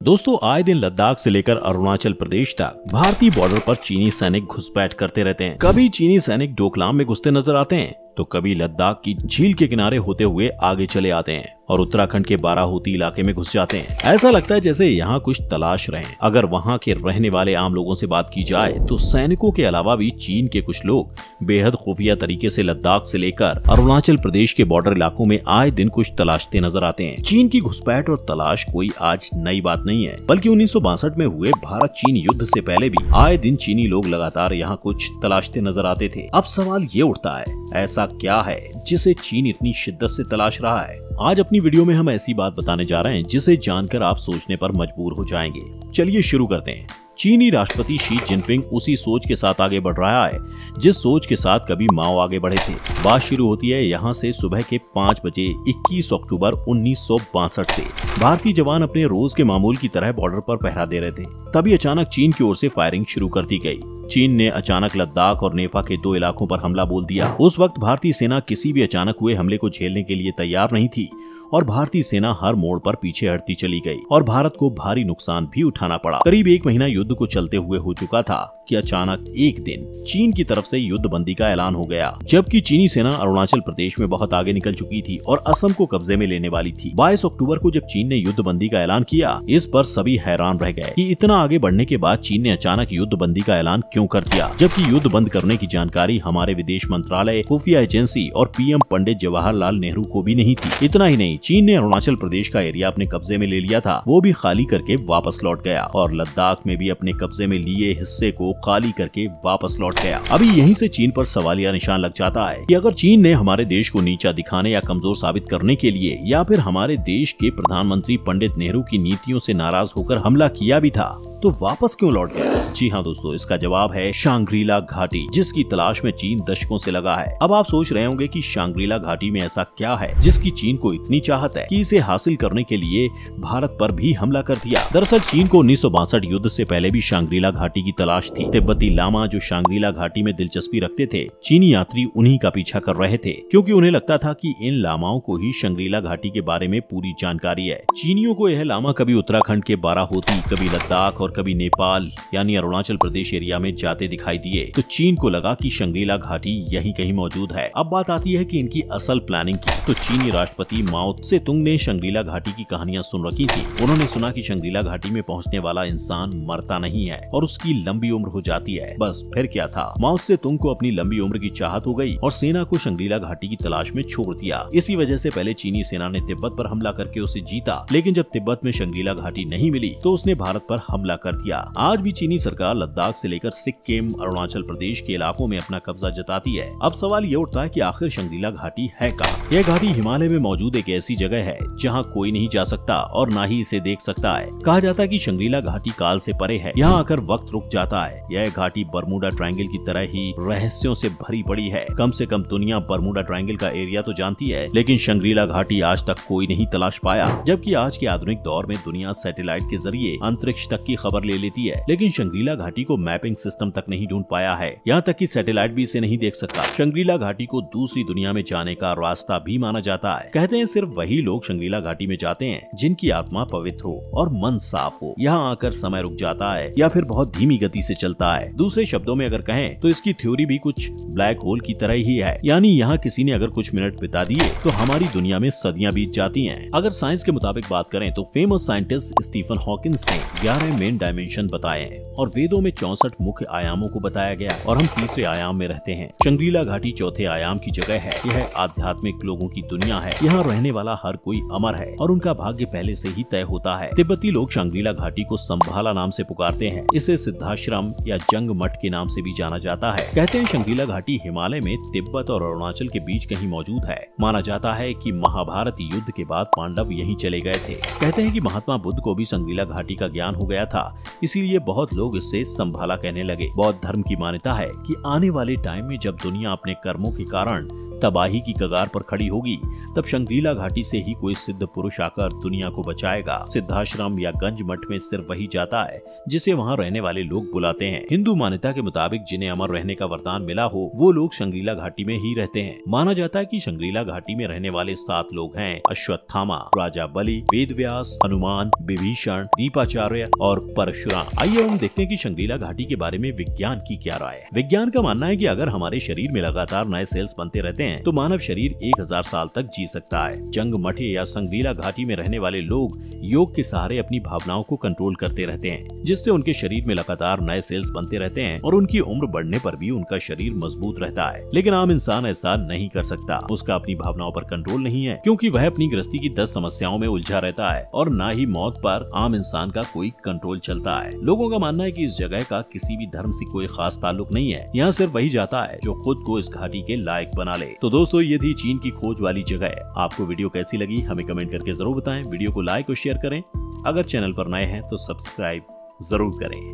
दोस्तों, आए दिन लद्दाख से लेकर अरुणाचल प्रदेश तक भारतीय बॉर्डर पर चीनी सैनिक घुसपैठ करते रहते हैं। कभी चीनी सैनिक डोकलाम में घुसते नजर आते हैं तो कभी लद्दाख की झील के किनारे होते हुए आगे चले आते हैं और उत्तराखंड के बाराहोती इलाके में घुस जाते हैं। ऐसा लगता है जैसे यहाँ कुछ तलाश रहे हैं। अगर वहाँ के रहने वाले आम लोगों से बात की जाए तो सैनिकों के अलावा भी चीन के कुछ लोग बेहद खुफिया तरीके से लद्दाख से लेकर अरुणाचल प्रदेश के बॉर्डर इलाकों में आए दिन कुछ तलाशते नजर आते हैं। चीन की घुसपैठ और तलाश कोई आज नई बात नहीं है, बल्कि 1962 में हुए भारत चीन युद्ध से पहले भी आए दिन चीनी लोग लगातार यहाँ कुछ तलाशते नजर आते थे। अब सवाल ये उठता है, ऐसा क्या है जिसे चीन इतनी शिद्दत से तलाश रहा है? आज अपनी वीडियो में हम ऐसी बात बताने जा रहे हैं जिसे जानकर आप सोचने पर मजबूर हो जाएंगे। चलिए शुरू करते हैं। चीनी राष्ट्रपति शी जिनपिंग उसी सोच के साथ आगे बढ़ रहा है जिस सोच के साथ कभी माओ आगे बढ़े थे। बात शुरू होती है यहाँ से सुबह के 5 बजे 21 अक्टूबर 1962 से। भारतीय जवान अपने रोज के मामूल की तरह बॉर्डर पर पहरा दे रहे थे। तभी अचानक चीन की ओर से फायरिंग शुरू कर दी गई। चीन ने अचानक लद्दाख और नेफा के 2 इलाकों पर हमला बोल दिया। उस वक्त भारतीय सेना किसी भी अचानक हुए हमले को झेलने के लिए तैयार नहीं थी और भारतीय सेना हर मोड़ पर पीछे हटती चली गई और भारत को भारी नुकसान भी उठाना पड़ा। करीब 1 महीना युद्ध को चलते हुए हो चुका था कि अचानक एक दिन चीन की तरफ से युद्ध बंदी का ऐलान हो गया, जबकि चीनी सेना अरुणाचल प्रदेश में बहुत आगे निकल चुकी थी और असम को कब्जे में लेने वाली थी। 22 अक्टूबर को जब चीन ने युद्ध बंदी का ऐलान किया, इस पर सभी हैरान रह गए कि इतना आगे बढ़ने के बाद चीन ने अचानक युद्ध बंदी का ऐलान क्यों कर दिया, जबकि युद्ध बंद करने की जानकारी हमारे विदेश मंत्रालय, खुफिया एजेंसी और पीएम पंडित जवाहरलाल नेहरू को भी नहीं थी। इतना ही नहीं, चीन ने अरुणाचल प्रदेश का एरिया अपने कब्जे में ले लिया था, वो भी खाली करके वापस लौट गया और लद्दाख में भी अपने कब्जे में लिए हिस्से को खाली करके वापस लौट गया। अभी यहीं से चीन पर सवालिया निशान लग जाता है कि अगर चीन ने हमारे देश को नीचा दिखाने या कमजोर साबित करने के लिए या फिर हमारे देश के प्रधानमंत्री पंडित नेहरू की नीतियों से नाराज होकर हमला किया भी था तो वापस क्यों लौट गया? जी हाँ दोस्तों, इसका जवाब है शांग्रीला घाटी, जिसकी तलाश में चीन दशकों से लगा है। अब आप सोच रहे होंगे कि शांग्रीला घाटी में ऐसा क्या है जिसकी चीन को इतनी चाहत है कि इसे हासिल करने के लिए भारत पर भी हमला कर दिया। दरअसल चीन को 1962 युद्ध से पहले भी शांग्रीला घाटी की तलाश थी। तिब्बती लामा जो शांग्रीला घाटी में दिलचस्पी रखते थे, चीनी यात्री उन्हीं का पीछा कर रहे थे, क्योंकि उन्हें लगता था कि इन लामाओं को ही शांग्रीला घाटी के बारे में पूरी जानकारी है। चीनियों को यह लामा कभी उत्तराखंड के बाराहोती, कभी लद्दाख और कभी नेपाल यानी अरुणाचल प्रदेश एरिया में जाते दिखाई दिए, तो चीन को लगा कि शांग्रीला घाटी यहीं कहीं मौजूद है। अब बात आती है कि इनकी असल प्लानिंग की। तो चीनी राष्ट्रपति माओ त्से-तुंग ने शांग्रीला घाटी की कहानियां सुन रखी थी। उन्होंने सुना कि शांग्रीला घाटी में पहुंचने वाला इंसान मरता नहीं है और उसकी लंबी उम्र हो जाती है। बस फिर क्या था, माओ त्से-तुंग को अपनी लंबी उम्र की चाहत हो गई और सेना को शांग्रीला घाटी की तलाश में छोड़ दिया। इसी वजह से पहले चीनी सेना ने तिब्बत पर हमला करके उसे जीता, लेकिन जब तिब्बत में शांग्रीला घाटी नहीं मिली तो उसने भारत पर हमला कर दिया। आज भी चीनी सरकार लद्दाख से लेकर सिक्किम, अरुणाचल प्रदेश के इलाकों में अपना कब्जा जताती है। अब सवाल ये उठता है कि आखिर शांग्रीला घाटी है कहाँ? यह घाटी हिमालय में मौजूद एक ऐसी जगह है जहाँ कोई नहीं जा सकता और ना ही इसे देख सकता है। कहा जाता है कि शांग्रीला घाटी काल से परे है, यहाँ आकर वक्त रुक जाता है। यह घाटी बरमूडा ट्रायंगल की तरह ही रहस्यों से भरी पड़ी है। कम से कम दुनिया बरमूडा ट्रायंगल का एरिया तो जानती है, लेकिन शांग्रीला घाटी आज तक कोई नहीं तलाश पाया। जबकि आज के आधुनिक दौर में दुनिया सैटेलाइट के जरिए अंतरिक्ष तक की खबर ले लेती है, लेकिन शांग्रीला घाटी को मैपिंग सिस्टम तक नहीं ढूंढ पाया है। यहाँ तक कि सैटेलाइट भी इसे नहीं देख सकता। शांग्रीला घाटी को दूसरी दुनिया में जाने का रास्ता भी माना जाता है। कहते हैं सिर्फ वही लोग शांग्रीला घाटी में जाते हैं जिनकी आत्मा पवित्र हो और मन साफ हो। यहाँ आकर समय रुक जाता है या फिर बहुत धीमी गति से चलता है। दूसरे शब्दों में अगर कहें तो इसकी थ्योरी भी कुछ ब्लैक होल की तरह ही है, यानी यहाँ किसी ने अगर कुछ मिनट बिता दिए तो हमारी दुनिया में सदियां बीत जाती हैं। अगर साइंस के मुताबिक बात करें तो फेमस साइंटिस्ट स्टीफन हॉकिंस ने 11 मेन डायमेंशन बताए हैं और वेदों में 64 मुख्य आयामों को बताया गया और हम तीसरे आयाम में रहते हैं। शांग्रीला घाटी चौथे आयाम की जगह है। यह आध्यात्मिक लोगों की दुनिया है। यहाँ रहने वाला हर कोई अमर है और उनका भाग्य पहले से ही तय होता है। तिब्बती लोग शांग्रीला घाटी को संभाला नाम से पुकारते हैं। इसे सिद्धाश्रम या जंग मठ के नाम से भी जाना जाता है। कहते हैं शांग्रीला घाटी हिमालय में तिब्बत और अरुणाचल के बीच कहीं मौजूद है। माना जाता है कि महाभारत युद्ध के बाद पांडव यहीं चले गए थे। कहते हैं कि महात्मा बुद्ध को भी शांग्रीला घाटी का ज्ञान हो गया था इसीलिए बहुत लोग इससे संभाला कहने लगे। बौद्ध धर्म की मान्यता है कि आने वाले टाइम में जब दुनिया अपने कर्मों के कारण तबाही की कगार पर खड़ी होगी, तब शंग्रीला घाटी से ही कोई सिद्ध पुरुष आकर दुनिया को बचाएगा। सिद्धाश्रम या गंज मठ में सिर्फ वही जाता है जिसे वहाँ रहने वाले लोग बुलाते हैं। हिंदू मान्यता के मुताबिक जिन्हें अमर रहने का वरदान मिला हो वो लोग शंग्रीला घाटी में ही रहते हैं। माना जाता है कि शंग्रीला घाटी में रहने वाले 7 लोग हैं: अश्वत्थामा, राजा बलि, वेदव्यास, हनुमान, विभीषण, दीपाचार्य और परशुराम। आइए हम देखते हैं कि शंग्रीला घाटी के बारे में विज्ञान की क्या राय है। विज्ञान का मानना है कि अगर हमारे शरीर में लगातार नए सेल्स बनते रहते हैं तो मानव शरीर 1000 साल तक जी सकता है। जंग मठे या शंग्रीला घाटी में रहने वाले लोग योग के सहारे अपनी भावनाओं को कंट्रोल करते रहते हैं, जिससे उनके शरीर में लगातार नए सेल्स बनते रहते हैं और उनकी उम्र बढ़ने पर भी उनका शरीर मजबूत रहता है। लेकिन आम इंसान ऐसा नहीं कर सकता। उसका अपनी भावनाओं पर कंट्रोल नहीं है, क्योंकि वह अपनी गृहस्थी की 10 समस्याओं में उलझा रहता है और न ही मौत पर आम इंसान का कोई कंट्रोल चलता है। लोगों का मानना है कि इस जगह का किसी भी धर्म से कोई खास ताल्लुक नहीं है। यहाँ सिर्फ वही जाता है जो खुद को इस घाटी के लायक बना ले। तो दोस्तों, ये थी चीन की खोज वाली जगह। आपको वीडियो कैसी लगी हमें कमेंट करके जरूर बताएं। वीडियो को लाइक और शेयर करें। अगर चैनल पर नए हैं तो सब्सक्राइब जरूर करें।